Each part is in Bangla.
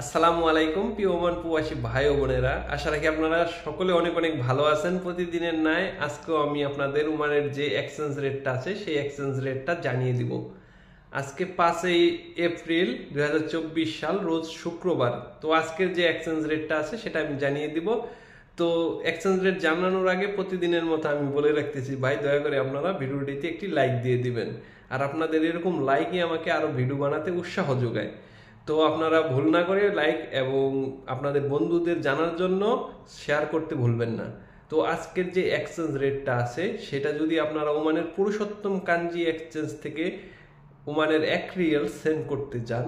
আসসালামু আলাইকুম প্রিয় ওমান প্রবাসী ভাই ও বোনেরা, আশা রাখি আপনারা সকলে অনেক অনেক ভালো আছেন। প্রতিদিনের ন্যায় আজকেও আমি আপনাদের ওমানের যে এক্সচেঞ্জ রেটটা আছে সেই এক্সচেঞ্জ রেটটা জানিয়ে দিব। আজকে 5ই এপ্রিল 2024 সাল, রোজ শুক্রবার। তো আজকের যে এক্সচেঞ্জ রেটটা আছে সেটা আমি জানিয়ে দিব। তো এক্সচেঞ্জ রেট জানানোর আগে প্রতিদিনের মতো আমি বলে রাখতেছি, ভাই দয়া করে আপনারা ভিডিওটিতে একটি লাইক দিয়ে দিবেন। আর আপনাদের এরকম লাইকই আমাকে আরো ভিডিও বানাতে উৎসাহ যোগায়। তো আপনারা ভুল না করে লাইক এবং আপনাদের বন্ধুদের জানার জন্য শেয়ার করতে ভুলবেন না। তো আজকের যে এক্সচেঞ্জ রেটটা আছে সেটা যদি আপনারা ওমানের পুরুষোত্তম কাঞ্জি এক্সচেঞ্জ থেকে ওমানের 1 রিয়াল সেন্ড করতে চান,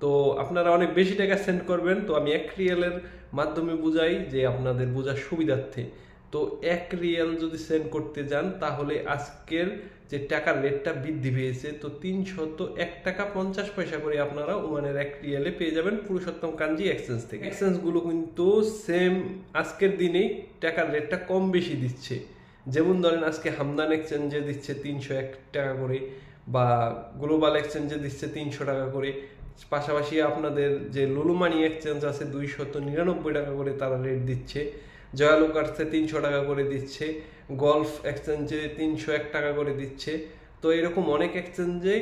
তো আপনারা অনেক বেশি টাকা সেন্ড করবেন। তো আমি 1 রিয়ালের মাধ্যমে বুঝাই যে আপনাদের বোঝার সুবিধার্থে। তো 1 রিয়াল যদি সেন্ড করতে যান তাহলে আজকের যে টাকার রেটটা বৃদ্ধি পেয়েছে, তো 301 টাকা 50 পয়সা করে আপনারা ওমানের 1 রিয়ালে পেয়ে যাবেন পুরুষোত্তম কাঞ্জি এক্সচেঞ্জ থেকে। এক্সচেঞ্জগুলো কিন্তু সেম আজকের দিনেই টাকার রেটটা কম বেশি দিচ্ছে। যেমন ধরেন আজকে হামদান এক্সচেঞ্জে দিচ্ছে 301 টাকা করে, বা গ্লোবাল এক্সচেঞ্জে দিচ্ছে 300 টাকা করে। পাশাপাশি আপনাদের যে লুলুমানি এক্সচেঞ্জ আছে 299 টাকা করে তারা রেট দিচ্ছে। জয়ালুকার্সে 300 টাকা করে দিচ্ছে, গলফ এক্সচেঞ্জে 301 টাকা করে দিচ্ছে। তো এরকম অনেক এক্সচেঞ্জে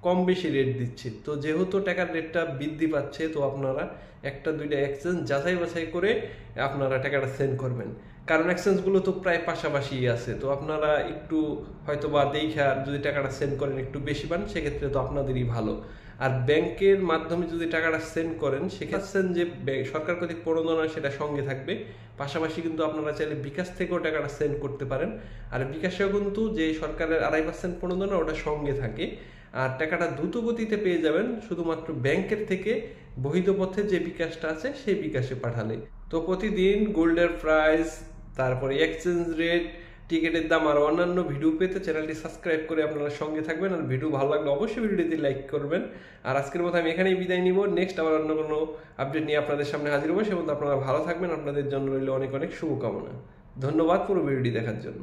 কম বেশি রেট দিচ্ছে। তো যেহেতু টাকার রেটটা বৃদ্ধি পাচ্ছে, তো আপনারা একটা দুইটা এক্সচেঞ্জ যাচাই বাছাই করে আপনারা টাকাটা সেন্ড করবেন। কারণ এক্সচেঞ্জগুলো তো প্রায় পাশাপাশি আছে। তো আপনারা একটু হয়তো বা দেখা যদি টাকাটা সেন্ড করেন একটু বেশি পান, সেক্ষেত্রে তো আপনাদেরই ভালো। আর ব্যাংকের মাধ্যমে যদি টাকাটা সেন্ড করেন সেক্ষেত্রে যে সরকার কর্তৃক প্রণোদনা সেটা সঙ্গে থাকবে। পাশাপাশি কিন্তু আপনারা চাইলে বিকাশ থেকেও টাকাটা সেন্ড করতে পারেন। আর বিকাশেও কিন্তু যে সরকারের 2.5% প্রণোদনা ওটা সঙ্গে থাকে। আর টাকাটা দ্রুত গতিতে পেয়ে যাবেন শুধুমাত্র ব্যাংকের থেকে বৈধ পথে যে বিকাশটা আছে সেই বিকাশে পাঠালে। তো প্রতিদিন গোল্ডের প্রাইস, তারপরে এক্সচেঞ্জ রেট, টিকিটের দাম আর অন্যান্য ভিডিও পেতে চ্যানেলটি সাবস্ক্রাইব করে আপনারা সঙ্গে থাকবেন। আর ভিডিও ভালো লাগলে অবশ্যই ভিডিওটিতে লাইক করবেন। আর আজকের মতো আমি এখানেই বিদায় নিব। নেক্সট আবার অন্য কোনো আপডেট নিয়ে আপনাদের সামনে হাজির হবো। সে মতো আপনারা ভালো থাকবেন। আপনাদের জন্য রইল অনেক অনেক শুভকামনা। ধন্যবাদ পুরো ভিডিওটি দেখার জন্য।